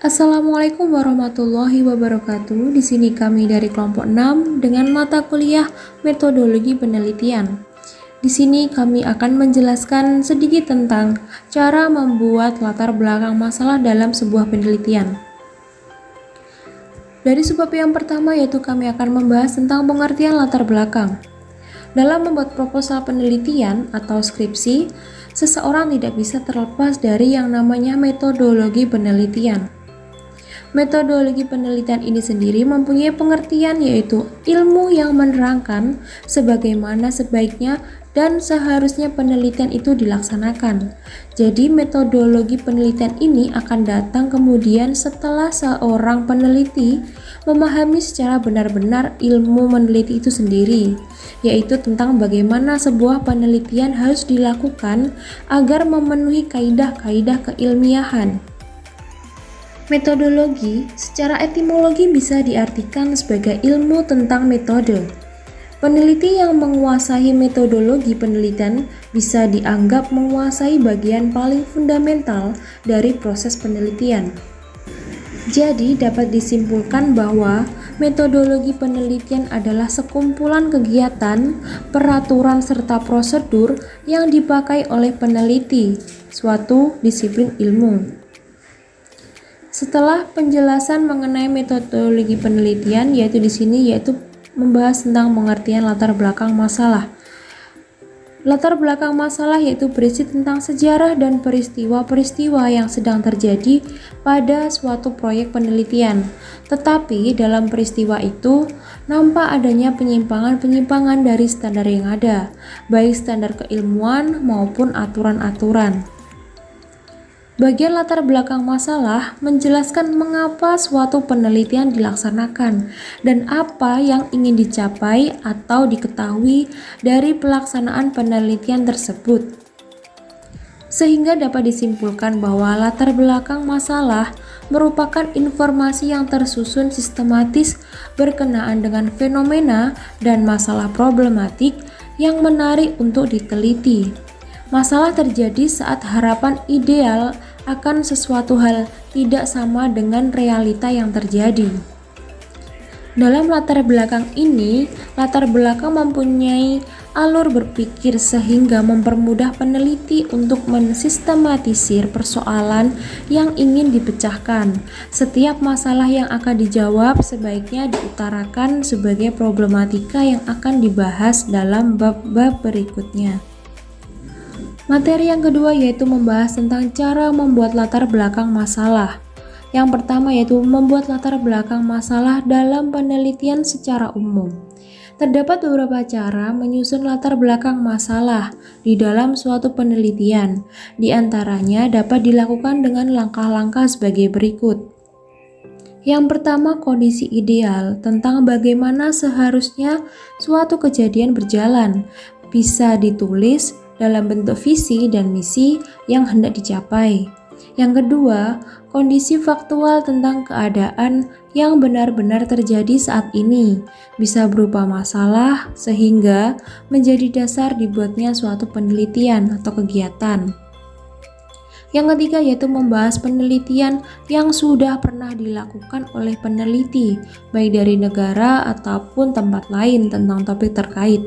Assalamualaikum warahmatullahi wabarakatuh. Di sini kami dari kelompok 6 dengan mata kuliah Metodologi Penelitian. Di sini kami akan menjelaskan sedikit tentang cara membuat latar belakang masalah dalam sebuah penelitian. Dari sebab yang pertama yaitu kami akan membahas tentang pengertian latar belakang. Dalam membuat proposal penelitian atau skripsi, seseorang tidak bisa terlepas dari yang namanya metodologi penelitian. Metodologi penelitian ini sendiri mempunyai pengertian yaitu ilmu yang menerangkan sebagaimana sebaiknya dan seharusnya penelitian itu dilaksanakan. Jadi metodologi penelitian ini akan datang kemudian setelah seorang peneliti memahami secara benar-benar ilmu meneliti itu sendiri, yaitu tentang bagaimana sebuah penelitian harus dilakukan agar memenuhi kaidah-kaidah keilmiahan. Metodologi secara etimologi bisa diartikan sebagai ilmu tentang metode. Peneliti yang menguasai metodologi penelitian bisa dianggap menguasai bagian paling fundamental dari proses penelitian. Jadi dapat disimpulkan bahwa metodologi penelitian adalah sekumpulan kegiatan, peraturan serta prosedur yang dipakai oleh peneliti suatu disiplin ilmu. Setelah penjelasan mengenai metodologi penelitian, yaitu di sini membahas tentang pengertian latar belakang masalah. Latar belakang masalah yaitu berisi tentang sejarah dan peristiwa-peristiwa yang sedang terjadi pada suatu proyek penelitian. Tetapi dalam peristiwa itu nampak adanya penyimpangan-penyimpangan dari standar yang ada, baik standar keilmuan maupun aturan-aturan. Bagian latar belakang masalah menjelaskan mengapa suatu penelitian dilaksanakan dan apa yang ingin dicapai atau diketahui dari pelaksanaan penelitian tersebut. Sehingga dapat disimpulkan bahwa latar belakang masalah merupakan informasi yang tersusun sistematis berkenaan dengan fenomena dan masalah problematik yang menarik untuk diteliti. Masalah terjadi saat harapan ideal akan sesuatu hal tidak sama dengan realita yang terjadi. Dalam latar belakang ini, latar belakang mempunyai alur berpikir sehingga mempermudah peneliti untuk mensistematisir persoalan yang ingin dipecahkan. Setiap masalah yang akan dijawab sebaiknya diutarakan sebagai problematika yang akan dibahas dalam bab-bab berikutnya. Materi yang kedua yaitu membahas tentang cara membuat latar belakang masalah. Yang pertama yaitu membuat latar belakang masalah dalam penelitian secara umum. Terdapat beberapa cara menyusun latar belakang masalah di dalam suatu penelitian. Di antaranya dapat dilakukan dengan langkah-langkah sebagai berikut. Yang pertama, kondisi ideal tentang bagaimana seharusnya suatu kejadian berjalan. Bisa ditulis dalam bentuk visi dan misi yang hendak dicapai. Yang kedua, kondisi faktual tentang keadaan yang benar-benar terjadi saat ini, bisa berupa masalah sehingga menjadi dasar dibuatnya suatu penelitian atau kegiatan. Yang ketiga yaitu membahas penelitian yang sudah pernah dilakukan oleh peneliti, baik dari negara ataupun tempat lain tentang topik terkait.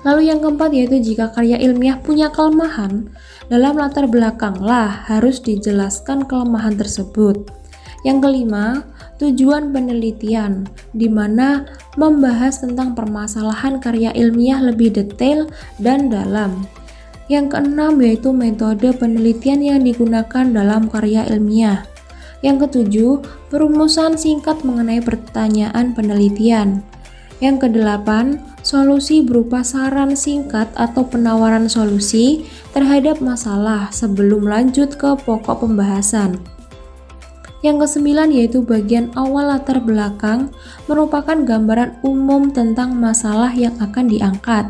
Lalu yang keempat yaitu jika karya ilmiah punya kelemahan, dalam latar belakanglah harus dijelaskan kelemahan tersebut. Yang kelima, tujuan penelitian, di mana membahas tentang permasalahan karya ilmiah lebih detail dan dalam. Yang keenam yaitu metode penelitian yang digunakan dalam karya ilmiah. Yang ketujuh, perumusan singkat mengenai pertanyaan penelitian. Yang kedelapan, solusi berupa saran singkat atau penawaran solusi terhadap masalah sebelum lanjut ke pokok pembahasan. Yang kesembilan yaitu bagian awal latar belakang merupakan gambaran umum tentang masalah yang akan diangkat.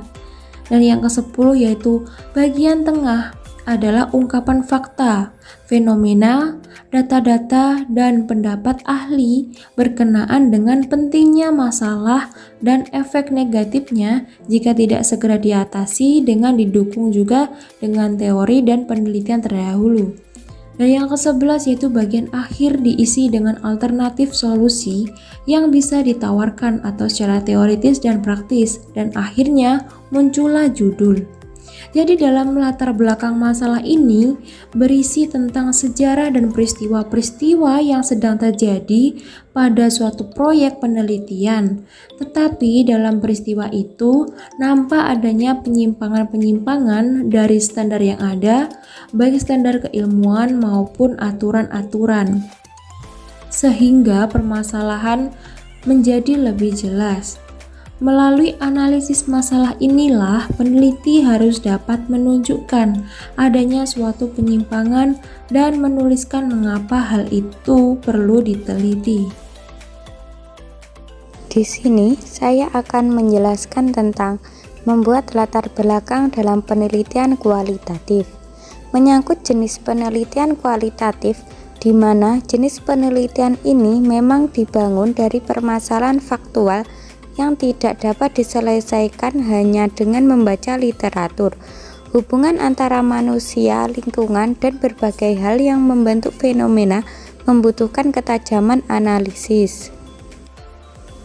Dan yang kesepuluh yaitu bagian tengah adalah ungkapan fakta, fenomena, data-data, dan pendapat ahli berkenaan dengan pentingnya masalah dan efek negatifnya jika tidak segera diatasi dengan didukung juga dengan teori dan penelitian terdahulu. Dan yang ke-11 yaitu bagian akhir diisi dengan alternatif solusi yang bisa ditawarkan atau secara teoritis dan praktis, dan akhirnya muncullah judul. Jadi dalam latar belakang masalah ini berisi tentang sejarah dan peristiwa-peristiwa yang sedang terjadi pada suatu proyek penelitian. Tetapi dalam peristiwa itu nampak adanya penyimpangan-penyimpangan dari standar yang ada, baik standar keilmuan maupun aturan-aturan. Sehingga permasalahan menjadi lebih jelas. Melalui analisis masalah inilah peneliti harus dapat menunjukkan adanya suatu penyimpangan dan menuliskan mengapa hal itu perlu diteliti. Di sini saya akan menjelaskan tentang membuat latar belakang dalam penelitian kualitatif. Menyangkut jenis penelitian kualitatif, di mana jenis penelitian ini memang dibangun dari permasalahan faktual yang tidak dapat diselesaikan hanya dengan membaca literatur. Hubungan antara manusia, lingkungan, dan berbagai hal yang membentuk fenomena membutuhkan ketajaman analisis.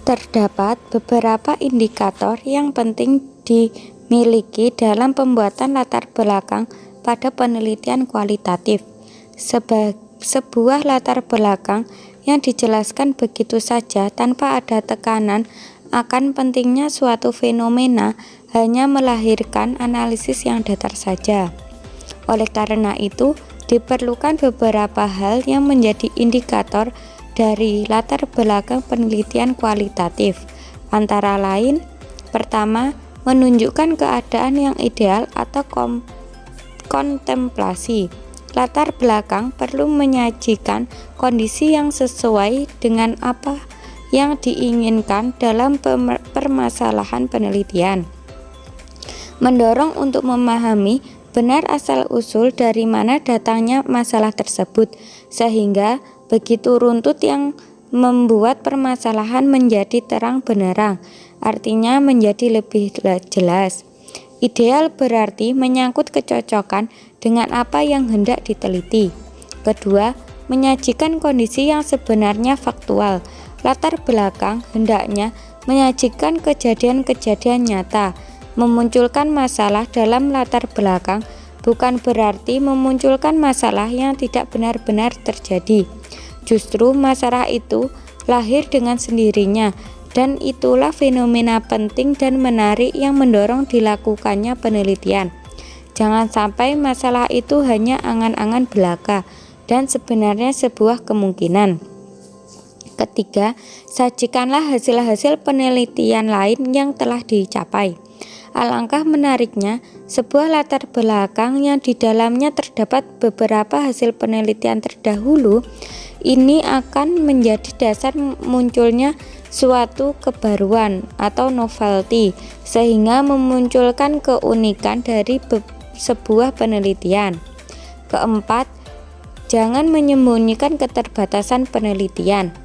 Terdapat beberapa indikator yang penting dimiliki dalam pembuatan latar belakang pada penelitian kualitatif. Sebuah latar belakang yang dijelaskan begitu saja tanpa ada tekanan akan pentingnya suatu fenomena hanya melahirkan analisis yang datar saja. Oleh karena itu, diperlukan beberapa hal yang menjadi indikator dari latar belakang penelitian kualitatif. Antara lain, pertama, menunjukkan keadaan yang ideal atau kontemplasi. Latar belakang perlu menyajikan kondisi yang sesuai dengan apa yang diinginkan dalam permasalahan penelitian. Mendorong untuk memahami benar asal-usul dari mana datangnya masalah tersebut, sehingga begitu runtut yang membuat permasalahan menjadi terang benderang, artinya menjadi lebih jelas. Ideal berarti menyangkut kecocokan dengan apa yang hendak diteliti. Kedua, menyajikan kondisi yang sebenarnya faktual. Latar belakang hendaknya menyajikan kejadian-kejadian nyata. Memunculkan masalah dalam latar belakang bukan berarti memunculkan masalah yang tidak benar-benar terjadi. Justru masalah itu lahir dengan sendirinya, dan itulah fenomena penting dan menarik yang mendorong dilakukannya penelitian. Jangan sampai masalah itu hanya angan-angan belaka dan sebenarnya sebuah kemungkinan. Ketiga, sajikanlah hasil-hasil penelitian lain yang telah dicapai. Alangkah menariknya, sebuah latar belakang yang di dalamnya terdapat beberapa hasil penelitian terdahulu, ini akan menjadi dasar munculnya suatu kebaruan atau novelty, sehingga memunculkan keunikan dari sebuah penelitian. Keempat, jangan menyembunyikan keterbatasan penelitian.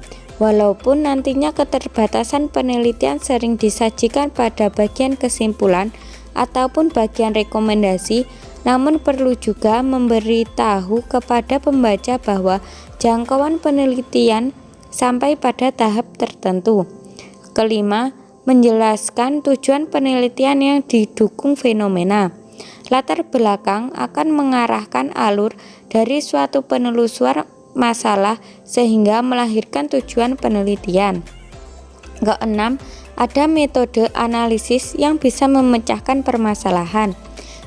Walaupun nantinya keterbatasan penelitian sering disajikan pada bagian kesimpulan ataupun bagian rekomendasi, namun perlu juga memberitahu kepada pembaca bahwa jangkauan penelitian sampai pada tahap tertentu. Kelima, menjelaskan tujuan penelitian yang didukung fenomena. Latar belakang akan mengarahkan alur dari suatu penelusuran masalah sehingga melahirkan tujuan penelitian. Keenam, ada metode analisis yang bisa memecahkan permasalahan.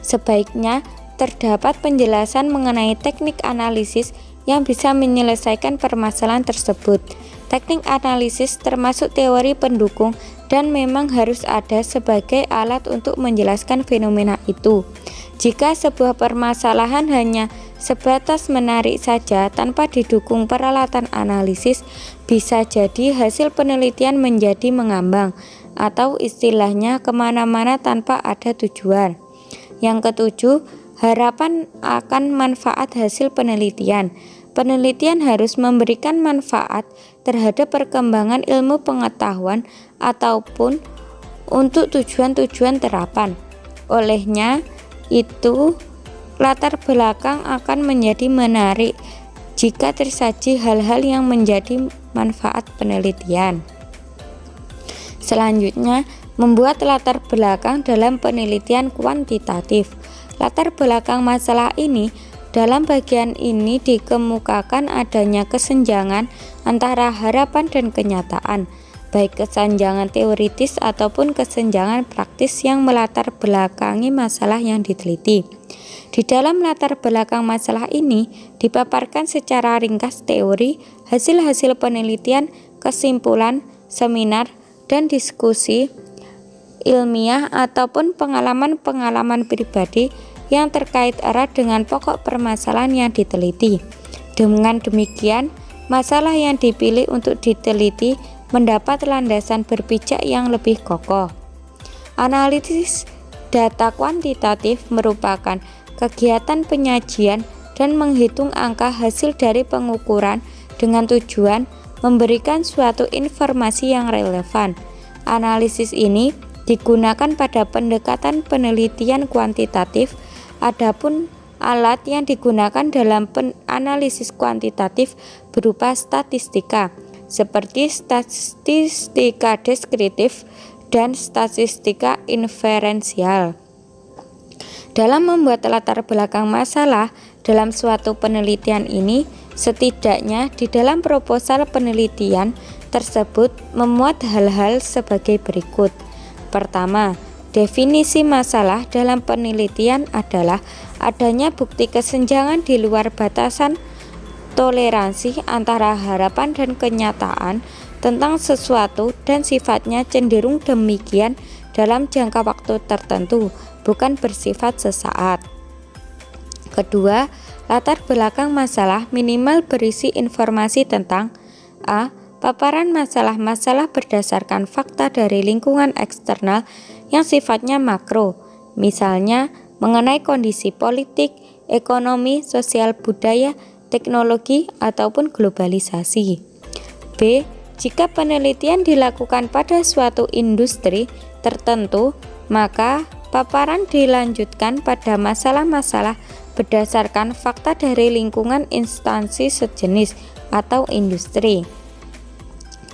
Sebaiknya terdapat penjelasan mengenai teknik analisis yang bisa menyelesaikan permasalahan tersebut. Teknik analisis termasuk teori pendukung dan memang harus ada sebagai alat untuk menjelaskan fenomena itu. Jika sebuah permasalahan hanya sebatas menarik saja tanpa didukung peralatan analisis, bisa jadi hasil penelitian menjadi mengambang atau istilahnya kemana-mana tanpa ada tujuan. Yang ketujuh, harapan akan manfaat hasil penelitian. Penelitian harus memberikan manfaat terhadap perkembangan ilmu pengetahuan ataupun untuk tujuan-tujuan terapan. Olehnya itu latar belakang akan menjadi menarik jika tersaji hal-hal yang menjadi manfaat penelitian. Selanjutnya, membuat latar belakang dalam penelitian kuantitatif. Latar belakang masalah ini dalam bagian ini dikemukakan adanya kesenjangan antara harapan dan kenyataan, baik kesenjangan teoritis ataupun kesenjangan praktis yang melatar belakangi masalah yang diteliti. Di dalam latar belakang masalah ini dipaparkan secara ringkas teori, hasil-hasil penelitian, kesimpulan, seminar, dan diskusi ilmiah ataupun pengalaman-pengalaman pribadi yang terkait erat dengan pokok permasalahan yang diteliti. Dengan demikian, masalah yang dipilih untuk diteliti mendapat landasan berpijak yang lebih kokoh. Analisis data kuantitatif merupakan kegiatan penyajian dan menghitung angka hasil dari pengukuran dengan tujuan memberikan suatu informasi yang relevan. Analisis ini digunakan pada pendekatan penelitian kuantitatif. Adapun alat yang digunakan dalam analisis kuantitatif berupa statistika, seperti statistika deskriptif dan statistika inferensial. Dalam membuat latar belakang masalah dalam suatu penelitian ini, setidaknya di dalam proposal penelitian tersebut memuat hal-hal sebagai berikut. Pertama, definisi masalah dalam penelitian adalah adanya bukti kesenjangan di luar batasan toleransi antara harapan dan kenyataan tentang sesuatu dan sifatnya cenderung demikian dalam jangka waktu tertentu, bukan bersifat sesaat. Kedua, latar belakang masalah minimal berisi informasi tentang a. paparan masalah-masalah berdasarkan fakta dari lingkungan eksternal yang sifatnya makro, misalnya mengenai kondisi politik, ekonomi, sosial, budaya, teknologi, ataupun globalisasi. B. Jika penelitian dilakukan pada suatu industri tertentu, maka paparan dilanjutkan pada masalah-masalah berdasarkan fakta dari lingkungan instansi sejenis atau industri.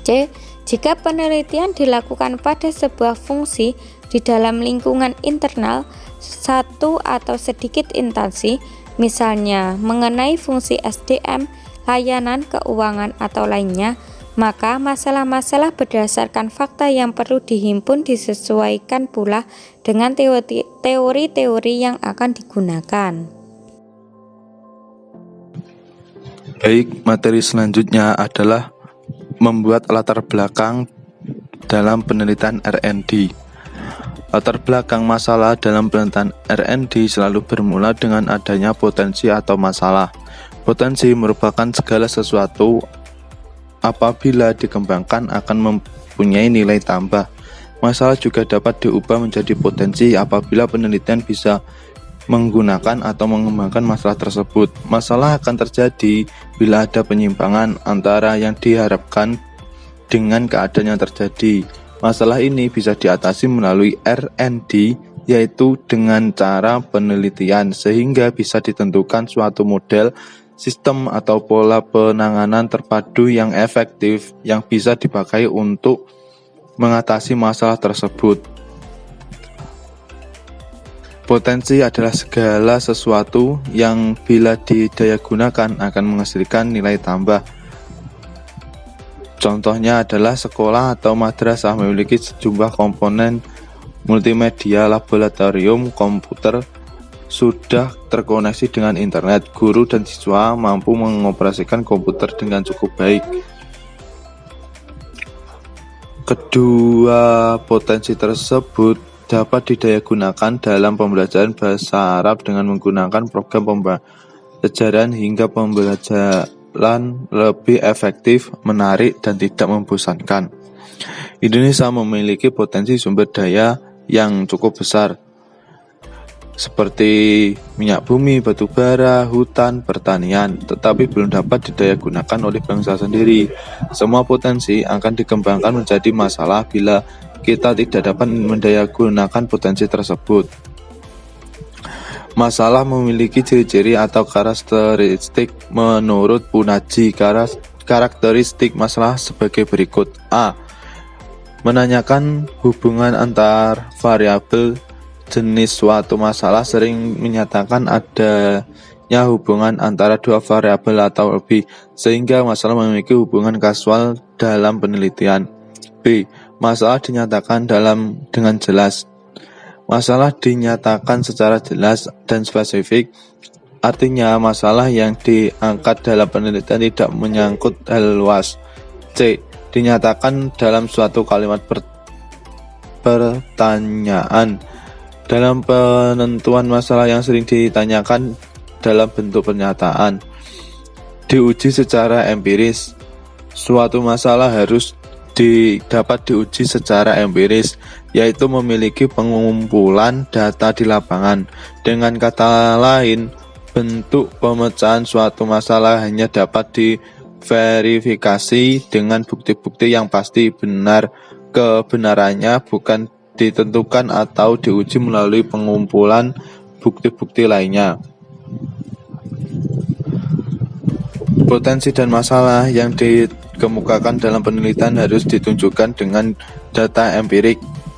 C. Jika penelitian dilakukan pada sebuah fungsi di dalam lingkungan internal satu atau sedikit instansi, misalnya mengenai fungsi SDM, layanan, keuangan, atau lainnya, maka masalah-masalah berdasarkan fakta yang perlu dihimpun disesuaikan pula dengan teori-teori yang akan digunakan. Baik, materi selanjutnya adalah membuat latar belakang dalam penelitian R&D. Latar belakang masalah dalam penelitian R&D selalu bermula dengan adanya potensi atau masalah. Potensi merupakan segala sesuatu apabila dikembangkan akan mempunyai nilai tambah. Masalah juga dapat diubah menjadi potensi apabila penelitian bisa menggunakan atau mengembangkan masalah tersebut. Masalah akan terjadi bila ada penyimpangan antara yang diharapkan dengan keadaan yang terjadi. Masalah ini bisa diatasi melalui R&D, yaitu dengan cara penelitian, sehingga bisa ditentukan suatu model, sistem atau pola penanganan terpadu yang efektif yang bisa dipakai untuk mengatasi masalah tersebut. Potensi adalah segala sesuatu yang bila didayagunakan akan menghasilkan nilai tambah. Contohnya adalah sekolah atau madrasah memiliki sejumlah komponen multimedia, laboratorium, komputer, sudah terkoneksi dengan internet. Guru dan siswa mampu mengoperasikan komputer dengan cukup baik. Kedua potensi tersebut dapat didayagunakan dalam pembelajaran bahasa Arab dengan menggunakan program pembelajaran hingga pembelajaran lebih efektif, menarik, dan tidak membosankan. Indonesia memiliki potensi sumber daya yang cukup besar, seperti minyak bumi, batu bara, hutan, pertanian, tetapi belum dapat didayagunakan oleh bangsa sendiri. Semua potensi akan dikembangkan menjadi masalah bila kita tidak dapat mendayagunakan potensi tersebut. Masalah memiliki ciri-ciri atau karakteristik menurut Punaji. Karakteristik masalah sebagai berikut. A. Menanyakan hubungan antar variabel. Jenis suatu masalah sering menyatakan adanya hubungan antara dua variabel atau lebih, sehingga masalah memiliki hubungan kausal dalam penelitian. B. Masalah dinyatakan dengan jelas. Masalah dinyatakan secara jelas dan spesifik, artinya masalah yang diangkat dalam penelitian tidak menyangkut hal luas. C. Dinyatakan dalam suatu kalimat pertanyaan. Dalam penentuan masalah yang sering ditanyakan dalam bentuk pernyataan. Diuji secara empiris. Suatu masalah harus dapat diuji secara empiris, yaitu memiliki pengumpulan data di lapangan. Dengan kata lain, bentuk pemecahan suatu masalah hanya dapat diverifikasi dengan bukti-bukti yang pasti. Kebenarannya bukan ditentukan atau diuji melalui pengumpulan bukti-bukti lainnya. Potensi dan masalah yang dikemukakan dalam penelitian harus ditunjukkan dengan data empirik.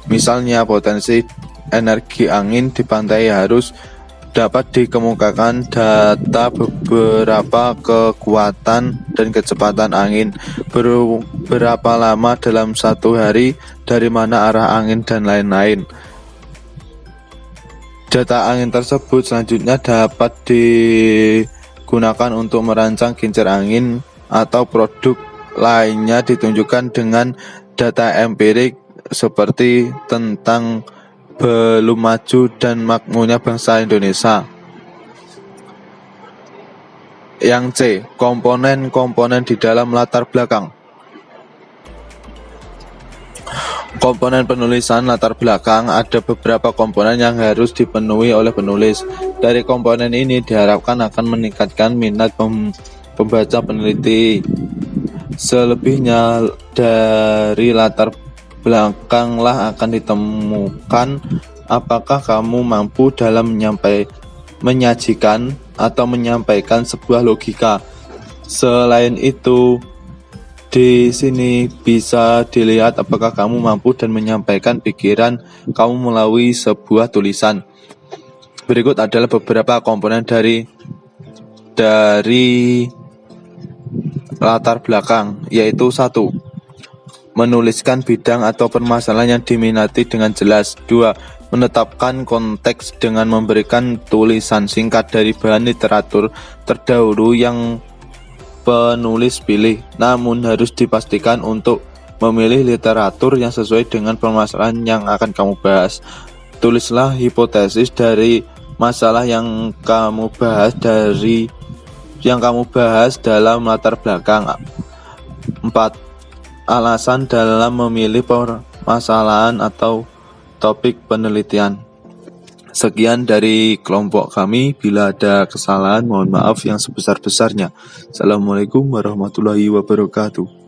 Misalnya, potensi energi angin di pantai harus dapat dikemukakan data beberapa kekuatan dan kecepatan angin, berapa lama dalam satu hari, dari mana arah angin, dan lain-lain. Data angin tersebut selanjutnya dapat digunakan untuk merancang kincir angin atau produk lainnya ditunjukkan dengan data empirik seperti tentang belum maju dan makmurnya bangsa Indonesia. Yang C. Komponen-komponen di dalam latar belakang. Komponen penulisan latar belakang, ada beberapa komponen yang harus dipenuhi oleh penulis. Dari komponen ini diharapkan akan meningkatkan minat pembaca peneliti. Selebihnya dari latar belakanglah akan ditemukan apakah kamu mampu dalam menyajikan atau menyampaikan sebuah logika. Selain itu, di sini bisa dilihat apakah kamu mampu dan menyampaikan pikiran kamu melalui sebuah tulisan. Berikut adalah beberapa komponen dari latar belakang, yaitu 1. Menuliskan bidang atau permasalahan yang diminati dengan jelas. 2. Menetapkan konteks dengan memberikan tulisan singkat dari bahan literatur terdahulu yang penulis pilih, namun harus dipastikan untuk memilih literatur yang sesuai dengan permasalahan yang akan kamu bahas. Tulislah hipotesis dari masalah yang kamu bahas dalam latar belakang. 4. Alasan dalam memilih permasalahan atau topik penelitian. Sekian dari kelompok kami. Bila ada kesalahan, mohon maaf yang sebesar-besarnya. Assalamualaikum warahmatullahi wabarakatuh.